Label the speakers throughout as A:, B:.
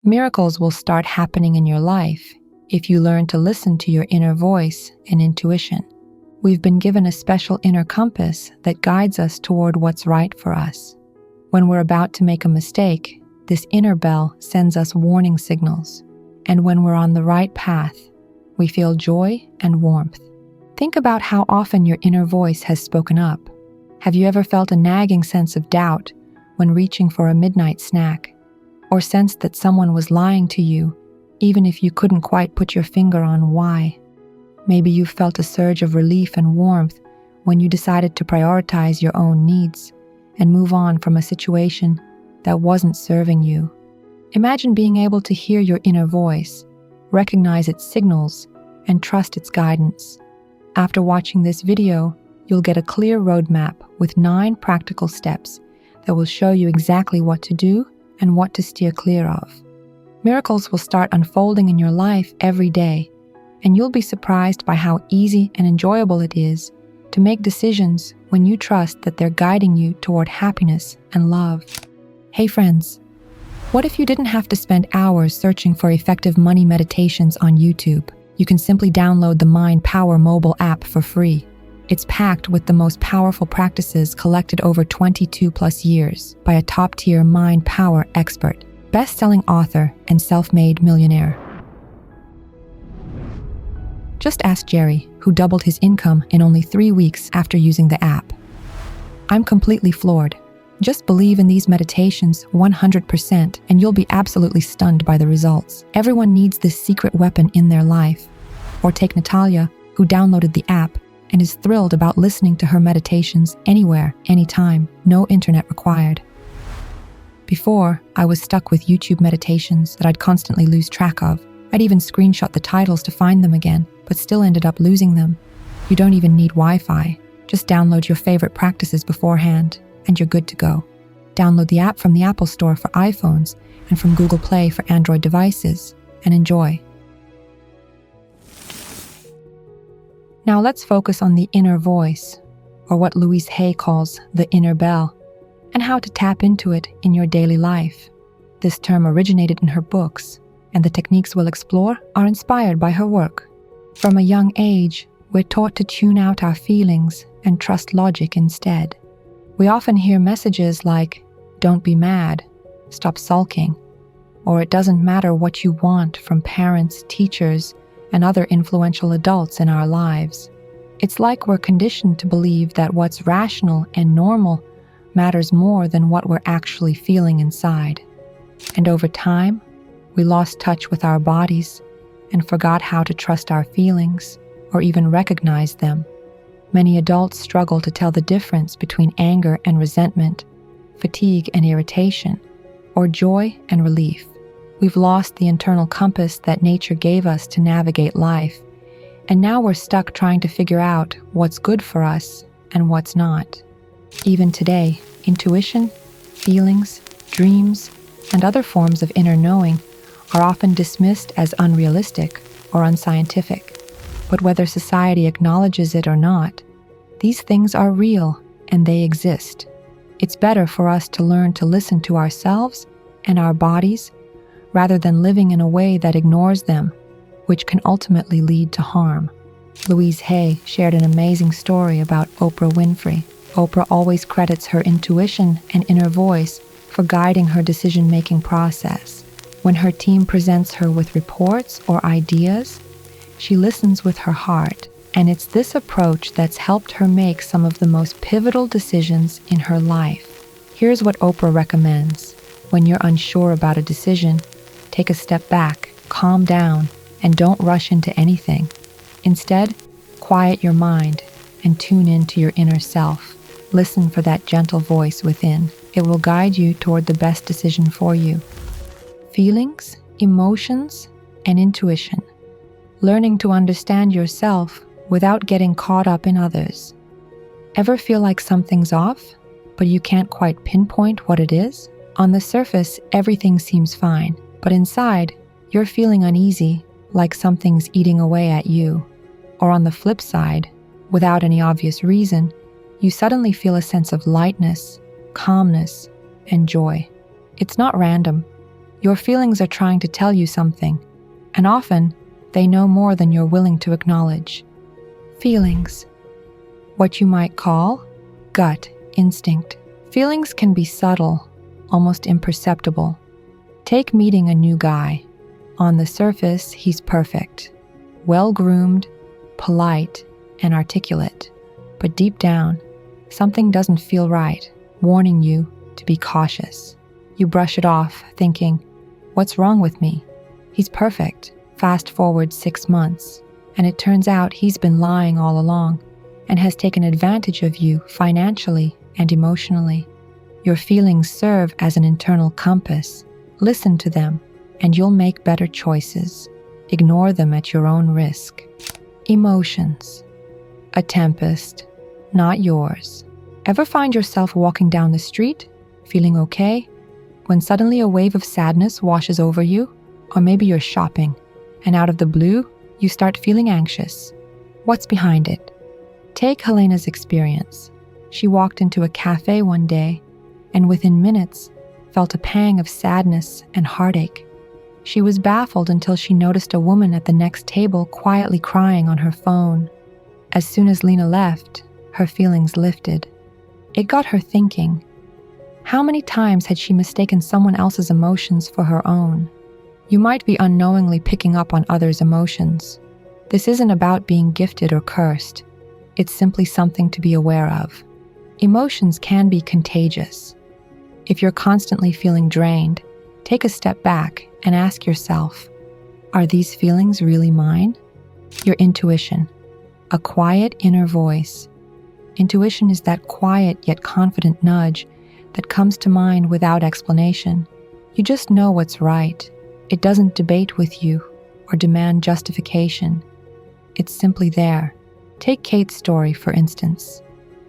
A: Miracles will start happening in your life if you learn to listen to your inner voice and intuition. We've been given a special inner compass that guides us toward what's right for us. When we're about to make a mistake, this inner bell sends us warning signals. And when we're on the right path, we feel joy and warmth. Think about how often your inner voice has spoken up. Have you ever felt a nagging sense of doubt when reaching for a midnight snack? Or sensed that someone was lying to you, even if you couldn't quite put your finger on why? Maybe you felt a surge of relief and warmth when you decided to prioritize your own needs and move on from a situation that wasn't serving you. Imagine being able to hear your inner voice, recognize its signals, and trust its guidance. After watching this video, you'll get a clear roadmap with 9 practical steps that will show you exactly what to do and what to steer clear of. Miracles will start unfolding in your life every day, and you'll be surprised by how easy and enjoyable it is to make decisions when you trust that they're guiding you toward happiness and love. Hey friends, what if you didn't have to spend hours searching for effective money meditations on YouTube? You can simply download the Mind Power mobile app for free. It's packed with the most powerful practices collected over 22 plus years by a top-tier Mind Power expert, best-selling author, and self-made millionaire. Just ask Jerry, who doubled his income in only 3 weeks after using the app. I'm completely floored. Just believe in these meditations 100% and you'll be absolutely stunned by the results. Everyone needs this secret weapon in their life. Or take Natalia, who downloaded the app and is thrilled about listening to her meditations anywhere, anytime, no internet required. Before, I was stuck with YouTube meditations that I'd constantly lose track of. I'd even screenshot the titles to find them again, but still ended up losing them. You don't even need Wi-Fi. Just download your favorite practices beforehand, and you're good to go. Download the app from the Apple Store for iPhones and from Google Play for Android devices, and enjoy. Now let's focus on the inner voice, or what Louise Hay calls the inner bell, and how to tap into it in your daily life. This term originated in her books, and the techniques we'll explore are inspired by her work. From a young age, we're taught to tune out our feelings and trust logic instead. We often hear messages like, "Don't be mad," "Stop sulking," or "It doesn't matter what you want" from parents, teachers, and other influential adults in our lives. It's like we're conditioned to believe that what's rational and normal matters more than what we're actually feeling inside. And over time, we lost touch with our bodies and forgot how to trust our feelings or even recognize them. Many adults struggle to tell the difference between anger and resentment, fatigue and irritation, or joy and relief. We've lost the internal compass that nature gave us to navigate life, and now we're stuck trying to figure out what's good for us and what's not. Even today, intuition, feelings, dreams, and other forms of inner knowing are often dismissed as unrealistic or unscientific. But whether society acknowledges it or not, these things are real and they exist. It's better for us to learn to listen to ourselves and our bodies rather than living in a way that ignores them, which can ultimately lead to harm. Louise Hay shared an amazing story about Oprah Winfrey. Oprah always credits her intuition and inner voice for guiding her decision-making process. When her team presents her with reports or ideas, she listens with her heart, and it's this approach that's helped her make some of the most pivotal decisions in her life. Here's what Oprah recommends. When you're unsure about a decision, take a step back, calm down, and don't rush into anything. Instead, quiet your mind and tune into your inner self. Listen for that gentle voice within. It will guide you toward the best decision for you. Feelings, emotions, and intuition. Learning to understand yourself without getting caught up in others. Ever feel like something's off, but you can't quite pinpoint what it is? On the surface, everything seems fine, but inside, you're feeling uneasy, like something's eating away at you. Or on the flip side, without any obvious reason, you suddenly feel a sense of lightness, calmness, and joy. It's not random. Your feelings are trying to tell you something, and often they know more than you're willing to acknowledge. Feelings. What you might call gut instinct. Feelings can be subtle, almost imperceptible. Take meeting a new guy. On the surface, he's perfect, well-groomed, polite, and articulate. But deep down, something doesn't feel right, warning you to be cautious. You brush it off, thinking, "What's wrong with me? He's perfect." Fast forward 6 months, and it turns out he's been lying all along and has taken advantage of you financially and emotionally. Your feelings serve as an internal compass. Listen to them, and you'll make better choices. Ignore them at your own risk. Emotions. A tempest, not yours. Ever find yourself walking down the street, feeling okay, when suddenly a wave of sadness washes over you? Or maybe you're shopping, and out of the blue, you start feeling anxious. What's behind it? Take Helena's experience. She walked into a cafe one day, and within minutes, felt a pang of sadness and heartache. She was baffled until she noticed a woman at the next table quietly crying on her phone. As soon as Lena left, her feelings lifted. It got her thinking. How many times had she mistaken someone else's emotions for her own? You might be unknowingly picking up on others' emotions. This isn't about being gifted or cursed. It's simply something to be aware of. Emotions can be contagious. If you're constantly feeling drained, take a step back and ask yourself, are these feelings really mine? Your intuition, a quiet inner voice. Intuition is that quiet yet confident nudge that comes to mind without explanation. You just know what's right. It doesn't debate with you or demand justification. It's simply there. Take Kate's story, for instance.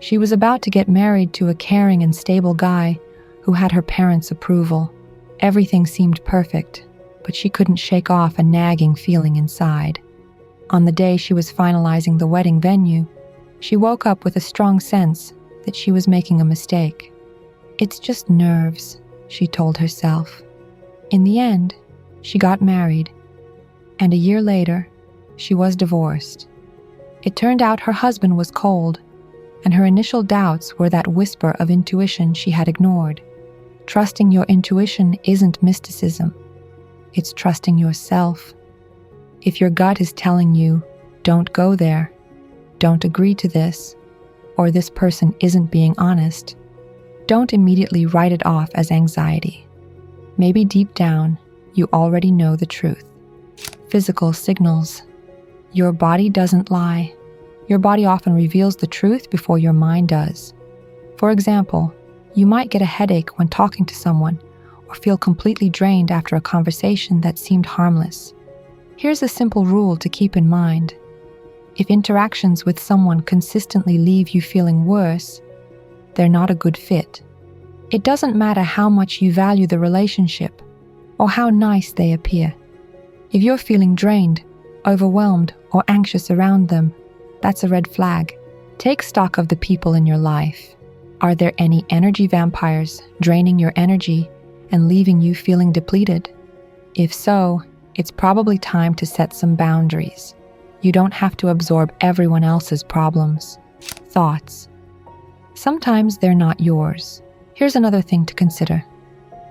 A: She was about to get married to a caring and stable guy who had her parents' approval. Everything seemed perfect, but she couldn't shake off a nagging feeling inside. On the day she was finalizing the wedding venue, she woke up with a strong sense that she was making a mistake. "It's just nerves," she told herself. In the end, she got married, and a year later, she was divorced. It turned out her husband was cold, and her initial doubts were that whisper of intuition she had ignored. Trusting your intuition isn't mysticism. It's trusting yourself. If your gut is telling you, "Don't go there," "Don't agree to this," or "This person isn't being honest," don't immediately write it off as anxiety. Maybe deep down, you already know the truth. Physical signals. Your body doesn't lie. Your body often reveals the truth before your mind does. For example, you might get a headache when talking to someone, or feel completely drained after a conversation that seemed harmless. Here's a simple rule to keep in mind. If interactions with someone consistently leave you feeling worse, they're not a good fit. It doesn't matter how much you value the relationship or how nice they appear. If you're feeling drained, overwhelmed, or anxious around them, that's a red flag. Take stock of the people in your life. Are there any energy vampires draining your energy and leaving you feeling depleted? If so, it's probably time to set some boundaries. You don't have to absorb everyone else's problems. Thoughts. Sometimes they're not yours. Here's another thing to consider.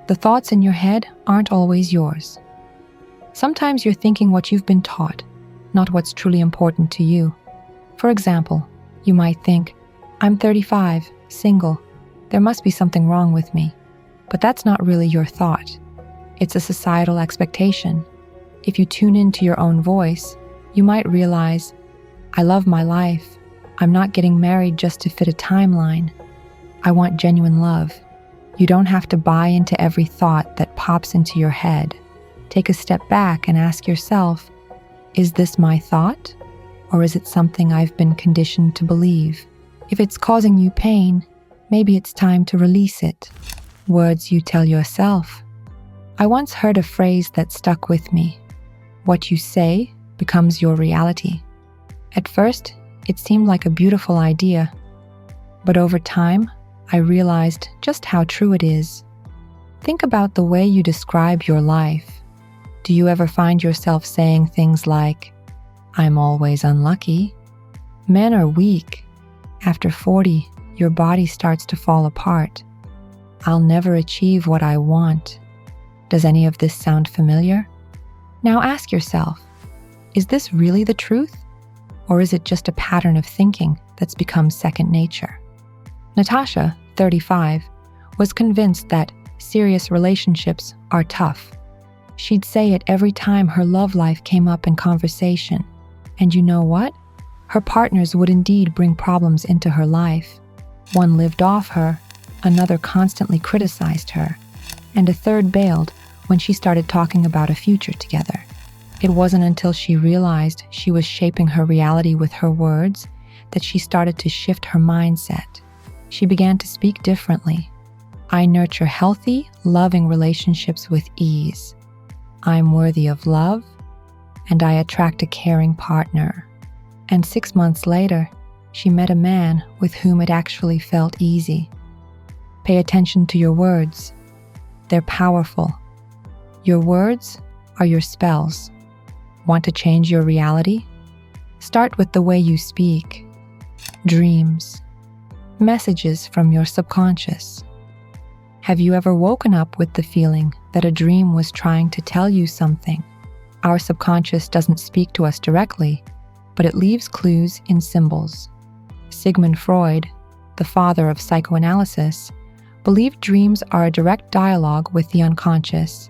A: The thoughts in your head aren't always yours. Sometimes you're thinking what you've been taught, not what's truly important to you. For example, you might think, "I'm 35, single. There must be something wrong with me." But that's not really your thought. It's a societal expectation. If you tune into your own voice, you might realize, "I love my life. I'm not getting married just to fit a timeline. I want genuine love." You don't have to buy into every thought that pops into your head. Take a step back and ask yourself, is this my thought? Or is it something I've been conditioned to believe? If it's causing you pain, maybe it's time to release it. Words you tell yourself. I once heard a phrase that stuck with me. What you say becomes your reality. At first, it seemed like a beautiful idea, but over time, I realized just how true it is. Think about the way you describe your life. Do you ever find yourself saying things like, "I'm always unlucky"? Men are weak. After 40, your body starts to fall apart. "I'll never achieve what I want." Does any of this sound familiar? Now ask yourself, is this really the truth? Or is it just a pattern of thinking that's become second nature? Natasha, 35, was convinced that serious relationships are tough. She'd say it every time her love life came up in conversation. And you know what? Her partners would indeed bring problems into her life. One lived off her, another constantly criticized her, and a third bailed when she started talking about a future together. It wasn't until she realized she was shaping her reality with her words that she started to shift her mindset. She began to speak differently. "I nurture healthy, loving relationships with ease. I'm worthy of love, and I attract a caring partner." And 6 months later, she met a man with whom it actually felt easy. Pay attention to your words. They're powerful. Your words are your spells. Want to change your reality? Start with the way you speak. Dreams. Messages from your subconscious. Have you ever woken up with the feeling that a dream was trying to tell you something? Our subconscious doesn't speak to us directly, but it leaves clues in symbols. Sigmund Freud, the father of psychoanalysis, believed dreams are a direct dialogue with the unconscious,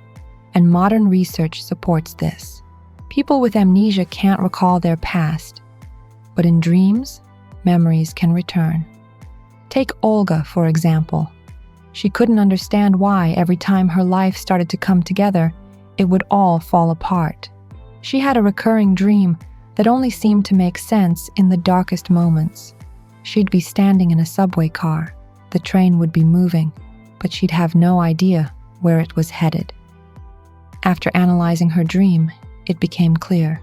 A: and modern research supports this. People with amnesia can't recall their past, but in dreams, memories can return. Take Olga, for example. She couldn't understand why every time her life started to come together, it would all fall apart. She had a recurring dream that only seemed to make sense in the darkest moments. She'd be standing in a subway car, the train would be moving, but she'd have no idea where it was headed. After analyzing her dream, it became clear.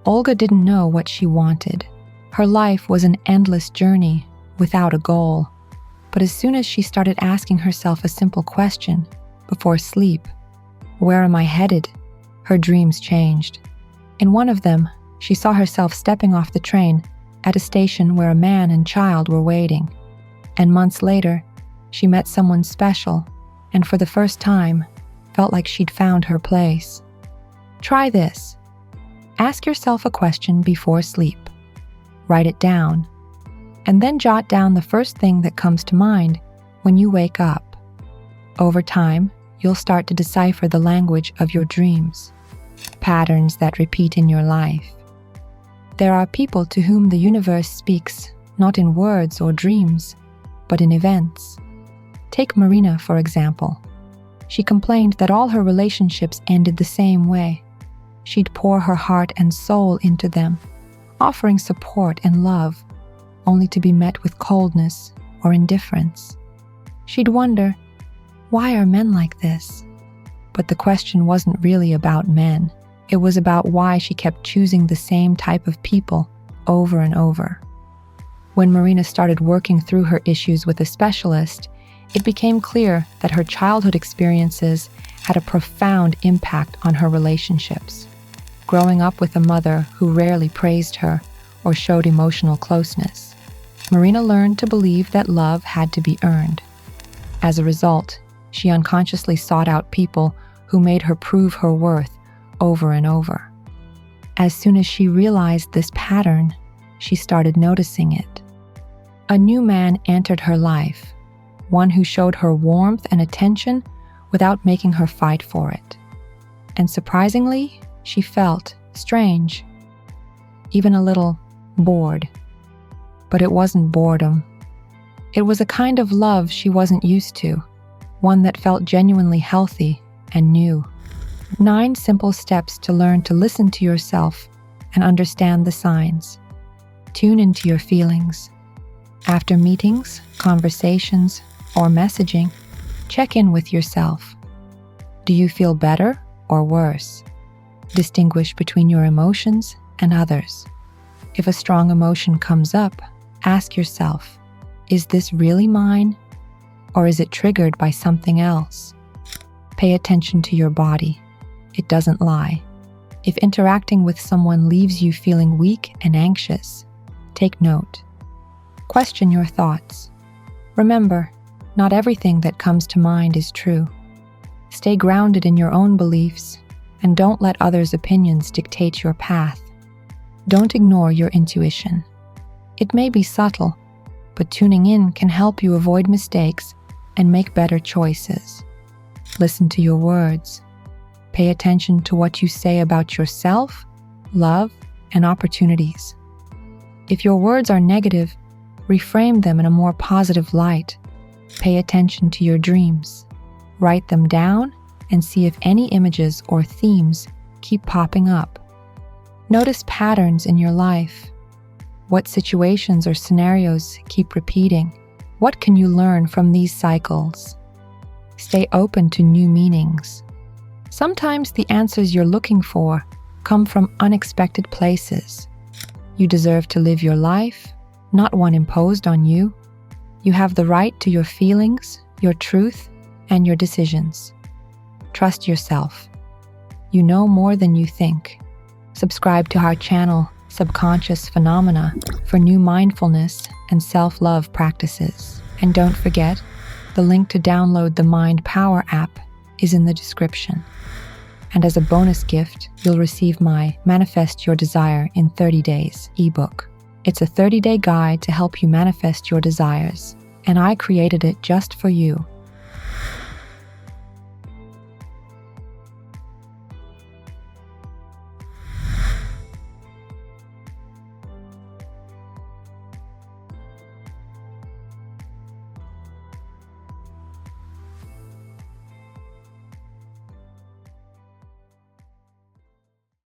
A: Olga didn't know what she wanted. Her life was an endless journey without a goal. But as soon as she started asking herself a simple question before sleep, "Where am I headed?" her dreams changed. In one of them, she saw herself stepping off the train at a station where a man and child were waiting. And months later, she met someone special and for the first time felt like she'd found her place. Try this. Ask yourself a question before sleep. Write it down, and then jot down the first thing that comes to mind when you wake up. Over time, you'll start to decipher the language of your dreams, patterns that repeat in your life. There are people to whom the universe speaks not in words or dreams, but in events. Take Marina, for example. She complained that all her relationships ended the same way. She'd pour her heart and soul into them, offering support and love, only to be met with coldness or indifference. She'd wonder, why are men like this? But the question wasn't really about men. It was about why she kept choosing the same type of people over and over. When Marina started working through her issues with a specialist, it became clear that her childhood experiences had a profound impact on her relationships. Growing up with a mother who rarely praised her or showed emotional closeness, Marina learned to believe that love had to be earned. As a result, she unconsciously sought out people who made her prove her worth over and over. As soon as she realized this pattern, she started noticing it. A new man entered her life, one who showed her warmth and attention without making her fight for it. And surprisingly, she felt strange, even a little bored. But it wasn't boredom. It was a kind of love she wasn't used to, one that felt genuinely healthy and new. 9 simple steps to learn to listen to yourself and understand the signs. Tune into your feelings. After meetings, conversations, or messaging, check in with yourself. Do you feel better or worse? Distinguish between your emotions and others. If a strong emotion comes up, ask yourself, is this really mine, or is it triggered by something else? Pay attention to your body. It doesn't lie. If interacting with someone leaves you feeling weak and anxious, take note. Question your thoughts. Remember, not everything that comes to mind is true. Stay grounded in your own beliefs and don't let others' opinions dictate your path. Don't ignore your intuition. It may be subtle, but tuning in can help you avoid mistakes and make better choices. Listen to your words. Pay attention to what you say about yourself, love, and opportunities. If your words are negative, reframe them in a more positive light. Pay attention to your dreams. Write them down and see if any images or themes keep popping up. Notice patterns in your life. What situations or scenarios keep repeating? What can you learn from these cycles? Stay open to new meanings. Sometimes the answers you're looking for come from unexpected places. You deserve to live your life, not one imposed on you. You have the right to your feelings, your truth, and your decisions. Trust yourself. You know more than you think. Subscribe to our channel, Subconscious Phenomena, for new mindfulness and self-love practices. And don't forget, the link to download the Mind Power app is in the description. And as a bonus gift, you'll receive my Manifest Your Desire in 30 Days ebook. It's a 30-day guide to help you manifest your desires, and I created it just for you.